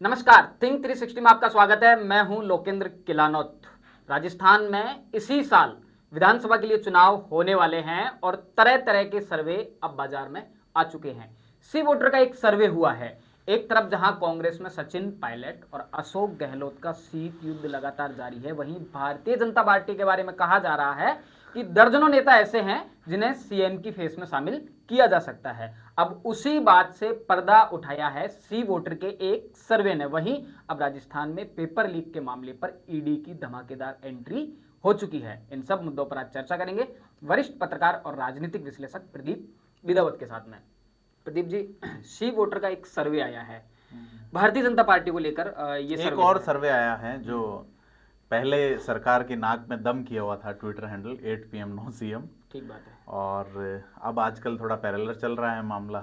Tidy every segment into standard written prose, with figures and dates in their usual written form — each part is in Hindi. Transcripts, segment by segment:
नमस्कार, थिंक 360 में आपका स्वागत है। मैं हूं लोकेंद्र किलानौत। राजस्थान में इसी साल विधानसभा के लिए चुनाव होने वाले हैं और तरह तरह के सर्वे अब बाजार में आ चुके हैं। सी वोटर का एक सर्वे हुआ है। एक तरफ जहां कांग्रेस में सचिन पायलट और अशोक गहलोत का सीट युद्ध लगातार जारी है, वहीं भारतीय जनता पार्टी के बारे में कहा जा रहा है कि दर्जनों नेता ऐसे हैं जिन्हें सीएम की फेस में शामिल किया जा सकता है। अब उसी बात से पर्दा उठाया है सी वोटर के एक सर्वे ने। वहीं अब राजस्थान में पेपर लीक के मामले पर ईडी की धमाकेदार एंट्री हो चुकी है। इन सब मुद्दों पर आज चर्चा करेंगे वरिष्ठ पत्रकार और राजनीतिक विश्लेषक प्रदीप विदावत के साथ में। प्रदीप जी, सी वोटर का एक सर्वे आया है भारतीय जनता पार्टी को लेकर। ये एक और सर्वे आया है जो पहले सरकार की नाक में दम किया हुआ था, Twitter handle 8 PM no CM. ठीक बात है। और अब आजकल थोड़ा पैरेलल चल रहा है मामला।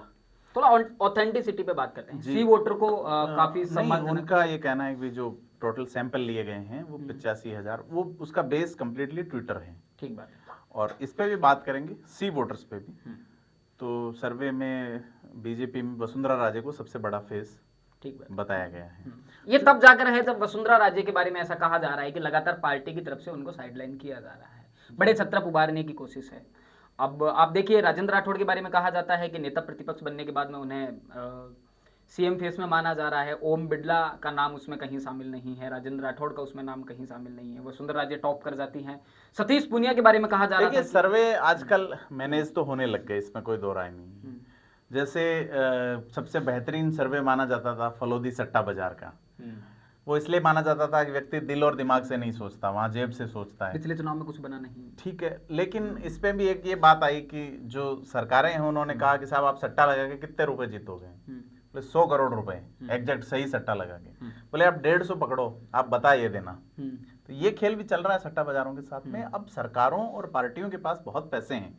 थोड़ा ऑथेंटिसिटी पे बात करते हैं। सी वोटर को काफी सम्मान, उनका ये कहना है कि जो टोटल सैंपल लिए गए हैं वो 85,000, वो उसका बेस कंप्लीटली ट्विटर है। ठीक बात है। और इस पे भी बात करेंगे, सी वोटर्स पे भी। तो सर्वे में बीजेपी में वसुंधरा राजे को सबसे बड़ा फेस ठीक बात बताया गया है। ये तब जाकर है जब वसुंधरा राजे के बारे में ऐसा कहा जा रहा है कि लगातार पार्टी की तरफ से उनको साइडलाइन किया जा रहा है, बड़े छत्र उबारने की कोशिश है। अब आप देखिए, राजेंद्र राठौड़ के बारे में कहा जाता है कि नेता प्रतिपक्ष बनने के बाद में उन्हें सीएम फेस में माना जा रहा है। ओम बिड़ला का नाम उसमें कहीं शामिल नहीं है, राजेंद्र राठौड़ का उसमें नाम कहीं शामिल नहीं है। वसुंधरा राजे टॉप कर जाती हैं। सतीश पूनिया के बारे में कहा जा रहा है। सर्वे आजकल मैनेज तो होने लग गए, इसमें कोई दो राय नहीं है। जैसे सबसे बेहतरीन सर्वे माना जाता था फलोदी सट्टा बाजार का। वो इसलिए माना जाता था कि व्यक्ति दिल और दिमाग से नहीं सोचता, वहां जेब से सोचता है। पिछले चुनाव में कुछ बना नहीं। ठीक है, लेकिन इस पे भी एक ये बात आई कि जो सरकारें हैं उन्होंने कहा कि साहब आप सट्टा लगा के कितने रुपए जीतोगे? बोले 100 करोड़ रुपए, एग्जैक्ट सही सट्टा लगा के। बोले आप 150 पकड़ो, आप बता ये देना। तो ये खेल भी चल रहा है सट्टा बाजारों के साथ में। अब सरकारों और पार्टियों के पास बहुत पैसे हैं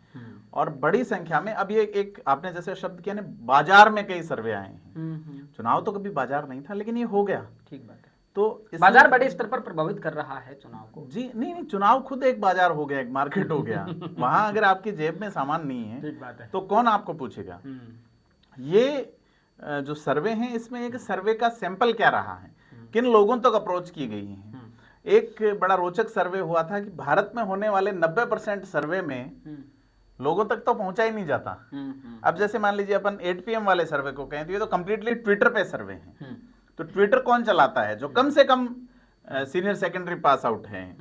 और बड़ी संख्या में। अब ये एक आपने जैसे शब्द किया ना, बाजार में कई सर्वे आए हैं। चुनाव तो कभी बाजार नहीं था, लेकिन ये हो गया। ठीक बात है। तो बाजार बड़े स्तर पर प्रभावित कर रहा है चुनाव को। जी नहीं, चुनाव खुद एक बाजार हो गया, एक मार्केट हो गया। वहां अगर आपकी जेब में सामान नहीं है, ठीक बात है, तो कौन आपको पूछेगा? ये जो सर्वे हैं, इसमें एक सर्वे का सैंपल क्या रहा है, किन लोगों तक अप्रोच की गई है। एक बड़ा रोचक सर्वे हुआ था कि भारत में होने वाले 90% सर्वे में लोगों तक तो पहुंचा ही नहीं जाता। अब जैसे मान लीजिए अपन 8 PM वाले सर्वे को कहें तो ये तो कंप्लीटली ट्विटर पे सर्वे है। तो ट्विटर कौन चलाता है? जो कम से कम सीनियर सेकेंडरी पास आउट है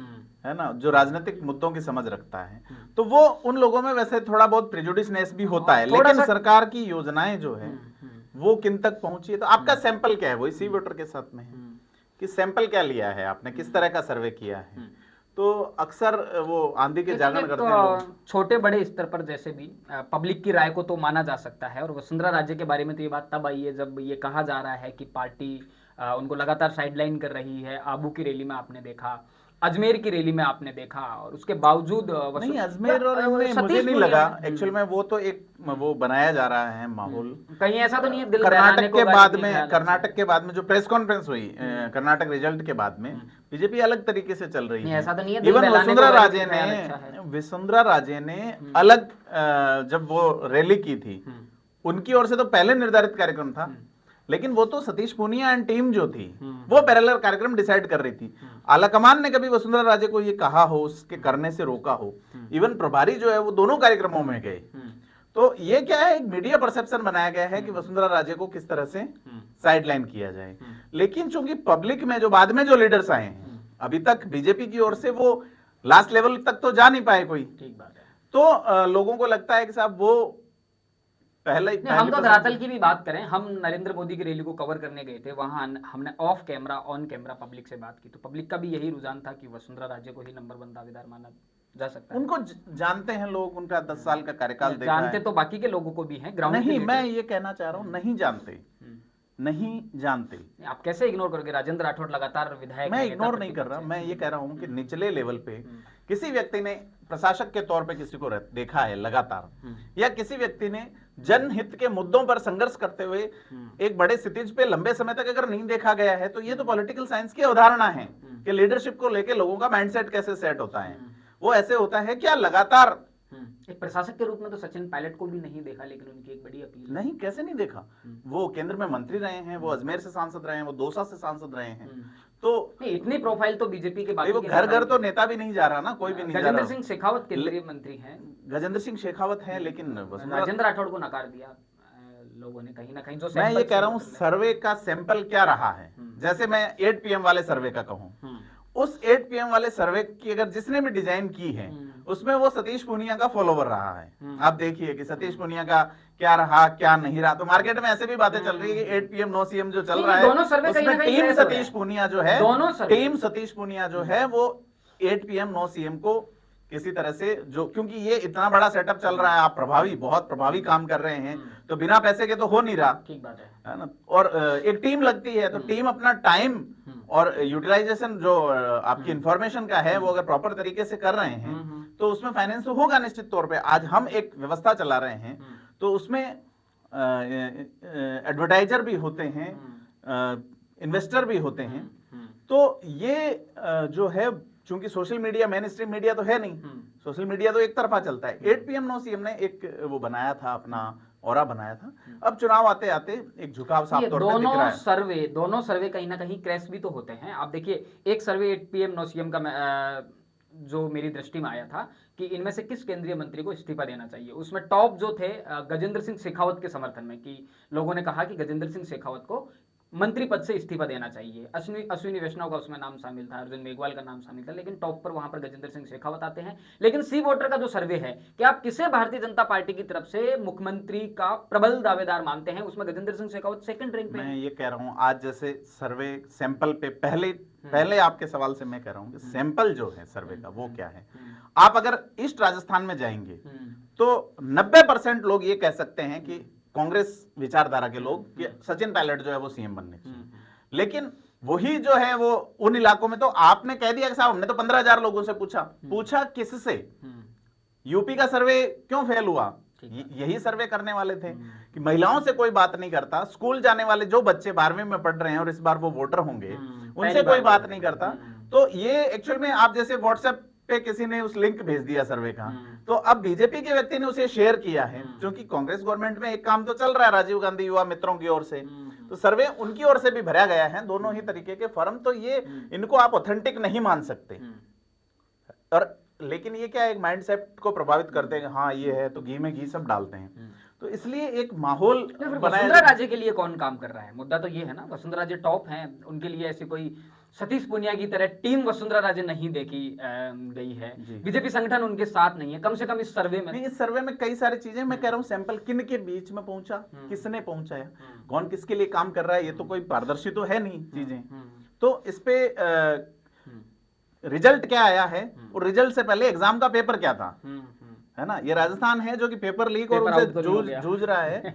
ना, जो राजनीतिक मुद्दों की समझ रखता है। तो वो उन लोगों में वैसे थोड़ा बहुत प्रेजुडिसनेस भी होता है, लेकिन सरकार की योजनाएं जो है वो किन तक पहुंची है। तो आपका सैंपल क्या है, वही सी वोटर के साथ में है कि सैंपल क्या लिया है आपने, किस तरह का सर्वे किया है। तो अक्सर वो आंधी के जागरण करते हैं लोग। छोटे बड़े स्तर पर जैसे भी पब्लिक की राय को तो माना जा सकता है। और वसुंधरा राजे के बारे में तो ये बात तब आई है जब ये कहा जा रहा है कि पार्टी उनको लगातार साइडलाइन कर रही है। आबू की रैली में आपने देखा, अजमेर की रैली में आपने देखा, और उसके बावजूद नहीं, अजमेर और इनमें मुझे नहीं लगा एक्चुअल में। वो तो एक वो बनाया जा रहा है माहौल। कहीं ऐसा तो नहीं है? कर्नाटक के बाद में जो प्रेस कॉन्फ्रेंस हुई कर्नाटक रिजल्ट के बाद में, बीजेपी अलग तरीके से चल रही है। ऐसा तो नहीं है? इवन वसुंधरा राजे ने अलग जब वो रैली की थी, उनकी ओर से तो पहले निर्धारित कार्यक्रम था, लेकिन वो तो सतीश पूनिया एंड टीम जो थी वो पैरेलल कार्यक्रम डिसाइड कर रही थी। आलाकमान ने कभी वसुंधरा राजे को ये कहा हो, उसके करने से रोका हो। इवन प्रभारी जो है वो दोनों कार्यक्रमों में गए। तो ये क्या है, एक मीडिया परसेप्शन बनाया गया है कि वसुंधरा राजे को किस तरह से साइडलाइन किया जाए। लेकिन चूंकि पब्लिक में जो बाद में जो लीडर्स आए हैं, अभी तक बीजेपी की ओर से वो लास्ट लेवल तक तो जा नहीं पाए कोई। ठीक बात है। तो लोगों को लगता है कि साहब वो पहले हम तो धरातल की भी बात करें, हम नरेंद्र मोदी की रैली को कवर करने गए थे। वहां हमने of camera on camera public से बात की, तो पब्लिक का भी यही रुझान था कि वसुंधरा राजे को ही नंबर 1 दावेदार माना जा सकता है। उनको जानते हैं लोग, उनका 10 साल का कार्यकाल देखा है। जानते तो बाकी के लोगों को भी हैं, ग्राउंड नहीं, मैं ये कहना चाह रहा हूँ, नहीं जानते, नहीं जानते। आप कैसे इग्नोर करोगे? राजेंद्र राठौड़ लगातार विधायक। मैं इग्नोर नहीं कर रहा, मैं ये कह रहा हूँ कि निचले लेवल पे किसी व्यक्ति ने प्रशासक के तौर पे किसी को देखा है लगातार, या किसी व्यक्ति ने जनहित के मुद्दों पर संघर्ष करते हुए एक बड़े स्थितिज पे लंबे समय तक अगर नहीं देखा गया है, तो ये तो पॉलिटिकल साइंस की अवधारणा है कि लीडरशिप को लेके लोगों का माइंडसेट कैसे सेट होता है। वो ऐसे होता है क्या लगातार एक प्रशासक के रूप में तो सचिन पायलट को भी नहीं देखा, लेकिन उनकी एक बड़ी अपील नहीं, कैसे नहीं देखा? वो केंद्र में मंत्री रहे हैं, वो अजमेर से सांसद रहे हैं, वो दौसा से सांसद रहे हैं। तो नहीं, इतनी प्रोफाइल तो बीजेपी के बाकी वो घर घर तो नेता भी नहीं जा रहा ना, कोई भी नहीं जा रहा। गजेंद्र सिंह शेखावत केंद्रीय मंत्री हैं, गजेंद्र सिंह शेखावत है, लेकिन राजेंद्र राठौड़ को नकार दिया लोगों ने कहीं ना कहीं। जो मैं ये कह रहा हूँ सर्वे का सैंपल क्या रहा है, जैसे मैं 8 PM वाले सर्वे का कहूँ, उस 8 PM वाले सर्वे की अगर जिसने भी डिजाइन की है उसमें वो सतीश पूनिया का फॉलोवर रहा है। आप देखिए कि सतीश पूनिया का क्या रहा क्या नहीं रहा। तो मार्केट में ऐसे भी बातें चल रही है कि 8 PM 9 CM जो चल रहा है उसमें टीम सतीश पूनिया जो है, टीम सतीश पूनिया जो है वो 8 PM 9 CM को किसी तरह से, जो क्योंकि ये इतना बड़ा सेटअप चल रहा है, आप बहुत प्रभावी काम कर रहे हैं, तो बिना पैसे के तो हो नहीं रहा। ठीक बात है ना। और एक टीम लगती है तो टीम अपना टाइम और यूटिलाइजेशन जो आपकी इंफॉर्मेशन का है वो अगर प्रॉपर तरीके से कर रहे हैं तो उसमें फाइनेंस तो होगा निश्चित तौर पे। आज हम एक व्यवस्था चला रहे हैं तो उसमें एडवर्टाइजर भी होते हैं, इन्वेस्टर भी होते हैं। तो ये जो है, चूंकि social media main stream media तो है नहीं, सोशल मीडिया तो एक तरफा चलता है। 8 PM 9 CM ने एक वो बनाया था, अपना ऑरा बनाया था। अब चुनाव आते आते एक झुकाव साफ तौर पे दिख रहा है। दोनों सर्वे कहीं ना कहीं क्रैश भी तो होते हैं। आप देखिए, एक सर्वे 8 PM 9 CM का जो मेरी दृष्टि में आया था कि इनमें से किस केंद्रीय मंत्री को इस्तीफा देना चाहिए, उसमें टॉप जो थे गजेंद्र सिंह शेखावत के समर्थन में, कि लोगों ने कहा कि गजेंद्र सिंह शेखावत को मंत्री पद से इस्तीफा देना चाहिए। अश्विनी वैष्णव का उसमें नाम शामिल था, अर्जुन मेघवाल का नाम शामिल था, लेकिन टॉप पर वहां पर गजेंद्र सिंह शेखावत आते हैं। लेकिन सी वोटर का जो सर्वे है कि आप किसे भारतीय जनता पार्टी की तरफ से मुख्यमंत्री का प्रबल दावेदार मानते हैं, उसमें गजेंद्र सिंह शेखावत सेकंड रैंक पे। मैं ये कह रहा हूँ, आज जैसे सर्वे सैंपल पे पहले आपके सवाल से मैं कह रहा हूँ कि सैंपल जो है सर्वे का वो क्या है। आप अगर ईस्ट राजस्थान में जाएंगे तो 90% लोग ये कह सकते हैं कि कांग्रेस विचारधारा के लोग कि सचिन पायलट जो है वो सीएम बनने चाहिए। लेकिन वही जो है वो उन इलाकों में तो आपने कह दिया कि साहब हमने तो 15,000 लोगों से पूछा किससे? यूपी का सर्वे क्यों फेल हुआ? यही सर्वे करने वाले थे कि महिलाओं से कोई बात नहीं करता, स्कूल जाने वाले जो बच्चे 12वीं में पढ़ रहे हैं और इस बार वो वोटर होंगे उनसे कोई बात नहीं करता। तो ये एक्चुअल में आप जैसे व्हाट्सएप पे किसी ने उस लिंक भेज दिया सर्वे का, तो अब बीजेपी के व्यक्ति ने उसे शेयर किया है, क्योंकि कांग्रेस गवर्नमेंट में एक काम तो चल रहा है राजीव गांधी युवा मित्रों की ओर से, तो सर्वे उनकी ओर से भी भरा गया है, दोनों ही तरीके के फर्म। तो ये इनको आप ऑथेंटिक नहीं मान सकते। और लेकिन ये क्या एक माइंडसेट को प्रभावित करते हैं, हाँ ये है तो घी में घी सब डालते हैं। तो इसलिए एक माहौल वसुंधरा राजे के लिए कौन काम कर रहा है? मुद्दा तो ये है ना, वसुंधरा राजे टॉप हैं, उनके लिए ऐसी कोई सतीश पूनिया की तरह टीम वसुंधरा राजे नहीं देखी गई है। बीजेपी संगठन उनके साथ नहीं है, कम से कम इस सर्वे में। इस सर्वे में कई सारी चीजें, मैं कह रहा हूँ सैंपल किन के बीच में पहुंचा, किसने पहुंचाया, कौन किसके लिए काम कर रहा है, ये तो कोई पारदर्शी तो है नहीं चीजें। तो इस पे रिजल्ट क्या आया है और रिजल्ट से पहले एग्जाम का पेपर क्या था, है ना। ये राजस्थान है जो कि पेपर लीक और उनसे जूझ रहा है।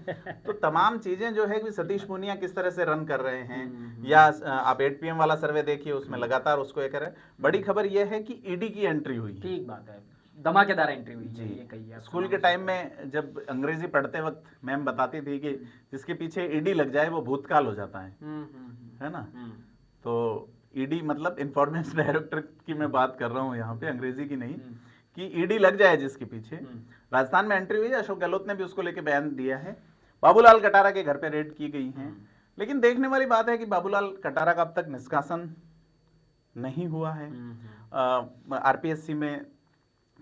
तो तमाम चीजें जो है कि सतीश पूनिया किस तरह से रन कर रहे हैं, या आप 8 PM वाला सर्वे देखिए, उसमें लगातार उसको ये कर रहे हैं। बड़ी खबर ये है कि ईडी की एंट्री हुई। ठीक बात है, धमाकेदार एंट्री हुई जी। ये कही स्कूल के टाइम में जब अंग्रेजी पढ़ते वक्त मैम बताती थी कि जिसके पीछे ईडी लग जाए वो भूतकाल हो जाता है ना। तो ईडी मतलब इंफॉर्मेशन डायरेक्टर की मैं बात कर रहा हूँ यहाँ पे, अंग्रेजी की नहीं, कि ईडी लग जाए जिसके पीछे। राजस्थान में एंट्री हुई है, अशोक गहलोत ने भी उसको लेके बयान दिया है। बाबूलाल कटारा के घर पे रेड की गई है। लेकिन देखने वाली बात है कि बाबूलाल कटारा का अब तक निष्कासन नहीं हुआ है। आरपीएससी में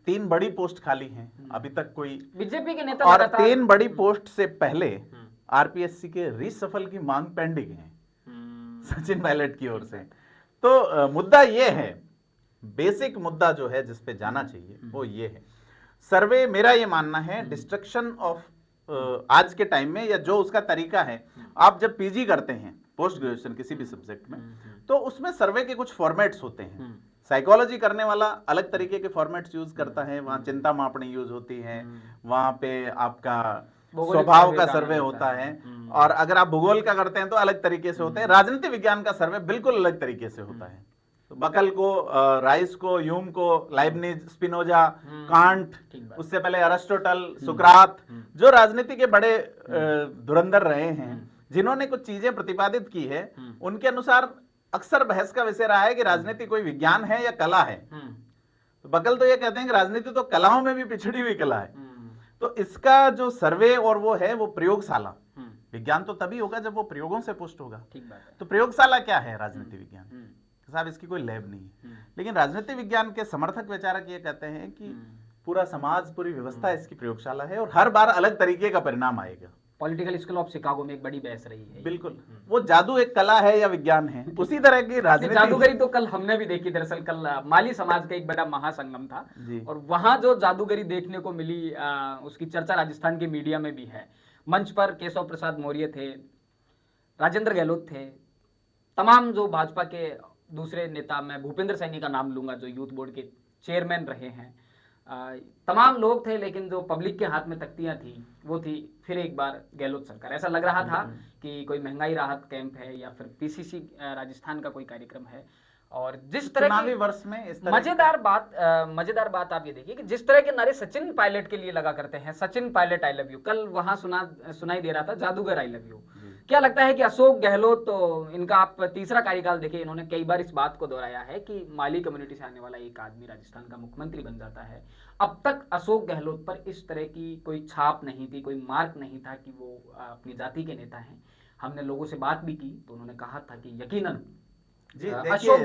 3 बड़ी पोस्ट खाली हैं, अभी तक कोई बीजेपी के नेता, और 3 बड़ी पोस्ट से पहले आरपीएससी के रीशफल की मांग पेंडिंग है सचिन पायलट की ओर से। तो मुद्दा ये है, बेसिक मुद्दा जो है जिस पे जाना चाहिए वो ये है। सर्वे, मेरा ये मानना है, डिस्ट्रक्शन ऑफ आज के टाइम में, या जो उसका तरीका है, आप जब पीजी करते हैं पोस्ट ग्रेजुएशन किसी भी सब्जेक्ट में, तो उसमें सर्वे के कुछ फॉर्मेट्स होते हैं। साइकोलॉजी करने वाला अलग तरीके के फॉर्मेट्स यूज करता है, वहां चिंता मापनी यूज होती है, वहां पे आपका स्वभाव का सर्वे होता है, और अगर आप भूगोल का करते हैं तो अलग तरीके से होते हैं। राजनीति विज्ञान का सर्वे बिल्कुल अलग तरीके से होता है। तो बकल को, राइस को, ह्यूम को, लाइबनिज, स्पिनोजा, कांट, उससे पहले अरिस्टोटल, सुकरात, जो राजनीति के बड़े धुरंधर रहे हैं, जिन्होंने कुछ चीजें प्रतिपादित की है, उनके अनुसार अक्सर बहस का विषय रहा है कि राजनीति कोई विज्ञान है या कला है। तो बकल तो ये कहते हैं कि राजनीति तो कलाओं में भी पिछड़ी हुई कला है। तो इसका जो सर्वे और वो है वो प्रयोगशाला, विज्ञान तो तभी होगा जब वो प्रयोगों से पुष्ट होगा। ठीक बात है। तो प्रयोगशाला क्या है राजनीति विज्ञान? साहब इसकी कोई लैब नहीं है। लेकिन राजनीति विज्ञान के समर्थक विचारक ये कहते हैं कि पूरा समाज, पूरी व्यवस्था इसकी प्रयोगशाला है और हर बार अलग तरीके का परिणाम आएगा। पॉलिटिकल स्कूल ऑफ शिकागो में एक बड़ी बहस रही है। बिल्कुल, वो जादू एक कला है या विज्ञान है, उसी तरह की राजनीति। जादूगरी तो कल हमने भी देखी। दरअसल कल माली समाज का एक बड़ा महासंगम था और वहां जो जादूगरी देखने को मिली उसकी चर्चा राजस्थान के मीडिया में भी है। मंच पर केशव प्रसाद मौर्य थे, राजेंद्र गहलोत थे, तमाम जो भाजपा के दूसरे नेता, मैं भूपेंद्र सैनी का नाम लूंगा जो यूथ बोर्ड के चेयरमैन रहे हैं, तमाम लोग थे। लेकिन जो पब्लिक के हाथ में तख्तियां थी वो थी फिर एक बार गहलोत सरकार। ऐसा लग रहा था कि कोई महंगाई राहत कैंप है या फिर पीसीसी राजस्थान का कोई कार्यक्रम है। और जिस तरह की वर्ष में इस तरह मजेदार बात आप ये देखिए कि जिस तरह के नारे सचिन पायलट के लिए लगा करते हैं, Sachin Pilot I love you, कल वहां सुनाई दे रहा था जादूगर आई लव यू। क्या लगता है कि अशोक गहलोत, तो इनका आप तीसरा कार्यकाल देखिए, इन्होंने कई बार इस बात को दोहराया है कि माली कम्युनिटी से आने वाला एक आदमी राजस्थान का मुख्यमंत्री बन जाता है। अब तक अशोक गहलोत पर इस तरह की कोई छाप नहीं थी, कोई मार्क नहीं था कि वो अपनी जाति के नेता हैं। हमने लोगों से बात भी की तो उन्होंने कहा था कि यकीनन अशोक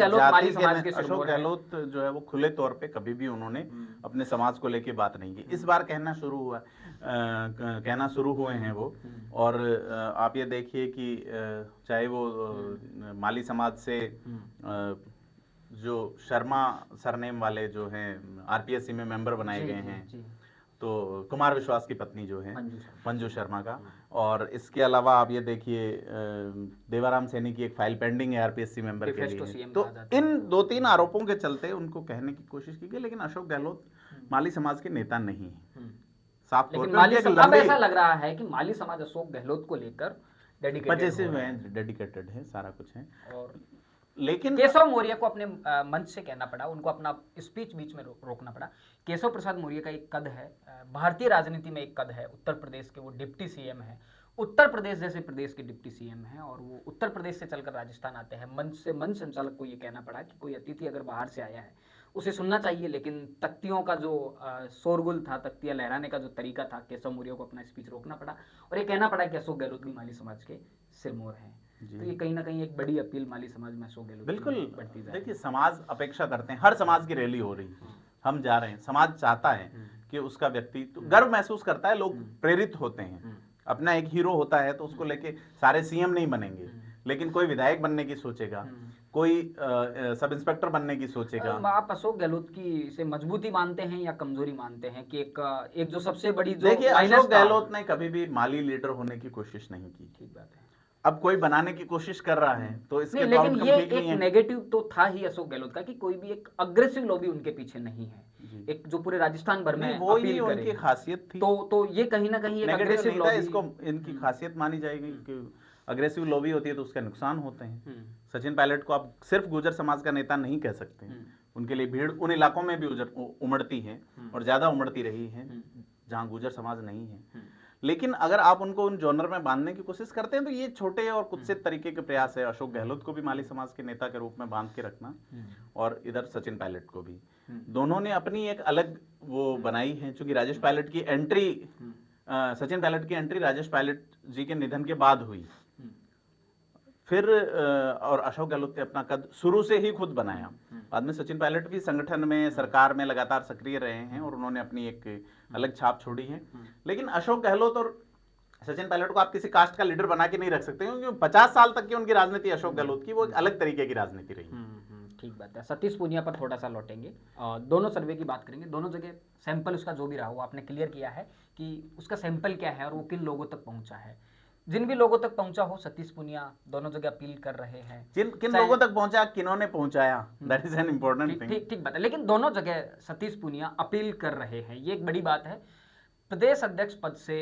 गहलोत जो है वो खुले तौर पे कभी भी उन्होंने अपने समाज को लेके बात नहीं की। इस बार कहना शुरू हुए हैं वो। और आप ये देखिए कि चाहे वो माली समाज से जो शर्मा सरनेम वाले जो हैं आरपीएससी में मेंबर बनाए गए हैं, तो कुमार विश्वास की पत्नी जो है मंजू शर्मा का, और इसके अलावा आप ये देखिए देवाराम सैनी की एक फाइल पेंडिंग है आरपीएससी मेंबर के लिए। तो इन 2-3 आरोपों के चलते उनको कहने की कोशिश की गई, लेकिन अशोक गहलोत माली समाज के नेता नहीं है साफ तौर पे। अब ऐसा लग रहा है कि माली समाज अशोक गहलोत को लेकर डेडिकेटेड है, सारा कुछ है। और लेकिन केशव मौर्य को अपने मंच से कहना पड़ा, उनको अपना स्पीच बीच में रोकना पड़ा। केशव प्रसाद मौर्य का एक कद है, भारतीय राजनीति में एक कद है, उत्तर प्रदेश के वो डिप्टी सीएम है, उत्तर प्रदेश जैसे प्रदेश के डिप्टी सीएम हैं, और वो उत्तर प्रदेश से चलकर राजस्थान आते हैं। मंच संचालक को ये कहना पड़ा कि कोई अतिथि अगर बाहर से आया है उसे सुनना चाहिए, लेकिन तख्तियों का जो शोरगुल था, तख्तियां लहराने का जो तरीका था, केशव मौर्य को अपना स्पीच रोकना पड़ा और ये कहना पड़ा कि अशोक गहलोत भी माली समाज के सिरमौर हैं। तो ये कहीं ना कहीं एक बड़ी अपील माली समाज में अशोक गहलोत बिल्कुल बढ़ती है। देखिए, समाज अपेक्षा करते हैं, हर समाज की रैली हो रही है, हम जा रहे हैं, समाज चाहता है कि उसका व्यक्तित्व गर्व महसूस करता है, लोग प्रेरित होते हैं। अपना एक हीरो होता है तो उसको लेके सारे सीएम नहीं बनेंगे, लेकिन कोई विधायक बनने की सोचेगा, कोई सब इंस्पेक्टर बनने की सोचेगा। आप अशोक गहलोत की से मजबूती मानते हैं या कमजोरी मानते हैं कि एक जो सबसे बड़ी जो देखिए, अशोक गहलोत ने कभी भी माली लीडर होने की कोशिश नहीं की। ठीक बात है। अब कोई बनाने की कोशिश कर रहा है तो इसके लेकिन ये एक नेगेटिव तो था ही अशोक गहलोत का कि कोई भी एक अग्रेसिव लॉबी उनके पीछे नहीं है, एक जो पूरे राजस्थान भर में वो ही उनकी खासियत थी। तो ये कहीं ना कहीं एक अग्रेसिव लॉबी, इसको इनकी खासियत मानी जाएगी कि अग्रेसिव लॉबी होती है तो उसके नुकसान होते हैं। सचिन पायलट को आप सिर्फ गुर्जर समाज का नेता नहीं कह सकते, उनके लिए भीड़ उन इलाकों में भी उमड़ती है और ज्यादा उमड़ती रही है जहां गुर्जर समाज नहीं है। लेकिन अगर आप उनको उन जॉनर में बांधने की कोशिश करते हैं तो ये छोटे और कुत्सित तरीके के प्रयास है। अशोक गहलोत को भी माली समाज के नेता के रूप में बांध के रखना, और इधर सचिन पायलट को भी, दोनों ने अपनी एक अलग वो बनाई है। चूंकि राजेश पायलट की एंट्री, सचिन पायलट की एंट्री राजेश पायलट जी के निधन के बाद हुई, फिर और अशोक गहलोत ने अपना कद शुरू से ही खुद बनाया। बाद में सचिन पायलट भी संगठन में, सरकार में लगातार सक्रिय रहे हैं और उन्होंने अपनी एक अलग छाप छोड़ी है। लेकिन अशोक गहलोत और सचिन पायलट को आप किसी कास्ट का लीडर बना के नहीं रख सकते, क्योंकि 50 साल तक की उनकी राजनीति अशोक गहलोत की वो एक अलग तरीके की राजनीति रही। ठीक बात है। सतीश पूनिया पर थोड़ा सा लौटेंगे, दोनों सर्वे की बात करेंगे। दोनों जगह सैंपल उसका जो भी रहा वो आपने क्लियर किया है कि उसका सैंपल क्या है और वो किन लोगों तक पहुंचा है। जिन भी लोगों तक पहुंचा हो, सतीश पूनिया दोनों जगह अपील कर रहे हैं। किन लोगों तक पहुंचा, किन्होंने पहुंचाया, that is an important thing. ठीक बात है। लेकिन दोनों जगह सतीश पूनिया अपील कर रहे हैं, ये एक बड़ी बात है। प्रदेश अध्यक्ष पद से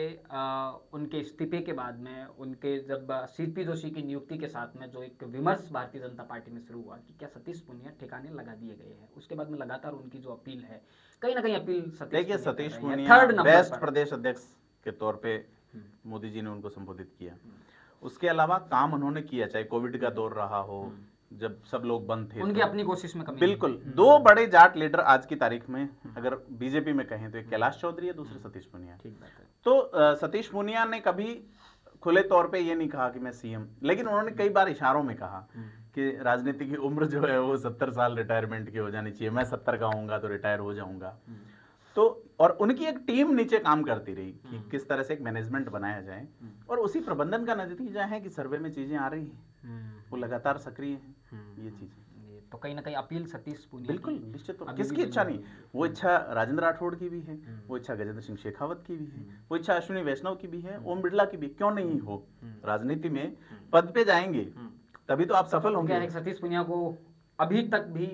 उनके इस्तीफे के बाद में, उनके जब सीपी जोशी की नियुक्ति के साथ में जो एक विमर्श भारतीय जनता पार्टी में शुरू हुआ कि क्या सतीश पूनिया ठिकाने लगा दिए गए हैं, उसके बाद में लगातार उनकी जो अपील है, कहीं ना कहीं अपील सतीश पूनिया बेस्ट प्रदेश अध्यक्ष के तौर पे मोदी जी ने उनको संबोधित किया। उसके अलावा काम उन्होंने किया, चाहे कोविड का दौर रहा हो, जब सब लोग बंद थे उनकी तो अपनी कोशिश में कमी बिल्कुल दो बड़े जाट लीडर आज की तारीख में अगर बीजेपी में कहें तो एक कैलाश चौधरी है, दूसरे सतीश पूनिया। ठीक बात है। तो सतीश पूनिया ने कभी खुले तौर पे ये नहीं कहा कि मैं सीएम, लेकिन उन्होंने कई बार इशारों में कहा कि राजनीति की उम्र जो है वो 70 साल रिटायरमेंट की हो जानी चाहिए, मैं 70 का होऊंगा तो रिटायर हो जाऊंगा। तो और उनकी एक टीम नीचे काम करती रही कि किस तरह से एक मैनेजमेंट बनाया जाए, और उसी प्रबंधन का नतीजा है कि सर्वे में चीजें आ रही हैं, वो लगातार सक्रिय हैं ये चीजें। तो कहीं ना कहीं अपील सतीश पूनिया बिल्कुल निश्चित तौर, अभी किसकी भी इच्छा बनी नहीं, वो इच्छा राजेंद्र राठौड़ की भी है, वो इच्छा गजेंद्र सिंह शेखावत की भी है, वो इच्छा अश्विनी वैष्णव की भी है, ओम बिरला की भी, क्यों नहीं हो। राजनीति में पद पे जाएंगे तभी तो आप सफल होंगे। क्या है, सतीश पूनिया को अभी तक भी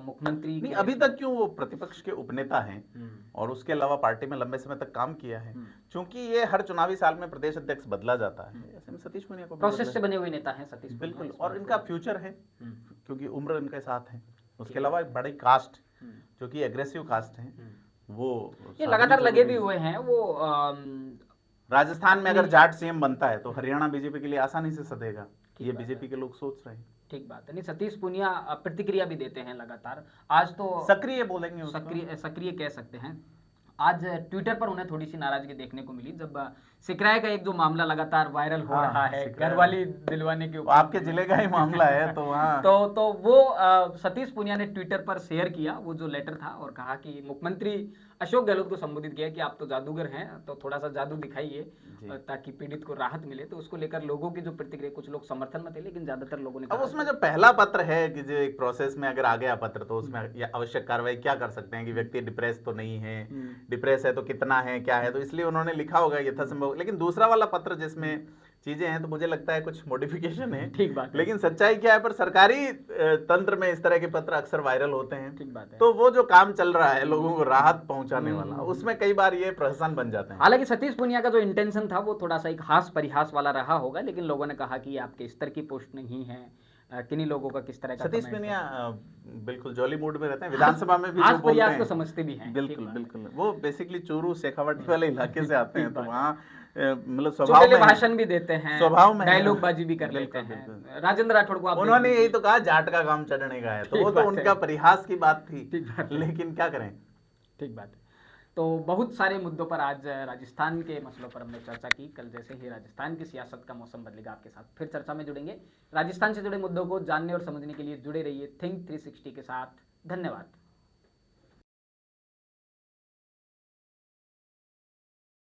मुख्यमंत्री नहीं, अभी तक क्यों, वो प्रतिपक्ष के उपनेता हैं और उसके अलावा पार्टी में लंबे समय तक काम किया है। चूंकि ये हर चुनावी साल में प्रदेश अध्यक्ष बदला जाता है, ऐसे में सतीश पूनिया को भी प्रोसेस से बने हुए नेता हैं सतीश पूनिया। बिल्कुल, और इनका फ्यूचर है क्योंकि उम्र इनके साथ है। उसके अलावा एक बड़ी कास्ट जो कि एग्रेसिव कास्ट है, वो ये लगातार लगे भी हुए हैं। वो राजस्थान में अगर जाट सीएम बनता है तो हरियाणा बीजेपी के लिए आसानी से सधेगा, ये बीजेपी के लोग सोच रहे हैं। ठीक बात है। नहीं, सतीश पूनिया प्रतिक्रिया भी देते हैं लगातार। आज तो सक्रिय बोलेंगे, सक्रिय कह सकते हैं। आज ट्विटर पर उन्हें थोड़ी सी नाराजगी देखने को मिली जब सिकराय का एक जो मामला लगातार वायरल हो रहा है, घरवाली दिलवाने के ऊपर, आपके जिले का ही मामला है तो वहाँ तो वो सतीश पूनिया ने ट्विटर पर शेयर किया वो जो लेटर था और कहा कि मुख्यमंत्री अशोक गहलोत को संबोधित किया कि आप तो जादूगर हैं, तो थोड़ा सा जादू दिखाइए ताकि पीड़ित को राहत मिले। तो उसको लेकर लोगों की जो प्रतिक्रिया, कुछ लोग समर्थन में थे लेकिन ज्यादातर लोगों ने अब उसमें जो पहला पत्र है कि जो एक प्रोसेस में अगर आ गया पत्र तो उसमें आवश्यक कार्रवाई क्या कर सकते हैं कि व्यक्ति डिप्रेस तो नहीं है, डिप्रेस है तो कितना है, क्या है, तो इसलिए उन्होंने लिखा होगा यथासंभव। लेकिन दूसरा वाला पत्र जिसमें चीजें हैं तो मुझे लगता है कुछ मॉडिफिकेशन है। ठीक बात है। लेकिन सच्चाई क्या है, पर सरकारी तंत्र में इस तरह के पत्र अक्सर वायरल होते हैं। ठीक बात है। तो वो जो काम चल रहा है लोगों को राहत पहुंचाने वाला, उसमें कई बार ये प्रहसन बन जाते हैं। हालांकि सतीश पूनिया का जो इंटेंशन था वो थोड़ा सा एक हास परिहास वाला रहा होगा, लेकिन लोगों ने कहा कि आपके स्तर की पोस्ट नहीं है, किन्हीं लोगों का किस तरह का। सतीश पूनिया बिल्कुल जॉली मूड में रहते हैं, विधानसभा में भी जो बोलते हैं को समझते भी हैं। बिल्कुल बिल्कुल, वो बेसिकली चूरू शेखावटी वाले इलाके से आते हैं, तो वहाँ मतलब स्वभाव में भाषण भी देते हैं, स्वभाव में डायलॉग बाजी भी कर लेते हैं। राजेंद्र राठौड़ को उन्होंने यही तो कहा जाट का काम चढ़ने का है, तो वो तो उनका परिहास की बात थी, लेकिन क्या करें। ठीक बात है। तो बहुत सारे मुद्दों पर आज राजस्थान के मसलों पर हमने चर्चा की। कल जैसे ही राजस्थान की सियासत का मौसम बदलेगा आपके साथ फिर चर्चा में जुड़ेंगे। राजस्थान से जुड़े मुद्दों को जानने और समझने के लिए जुड़े रहिए थिंक 360 के साथ। धन्यवाद।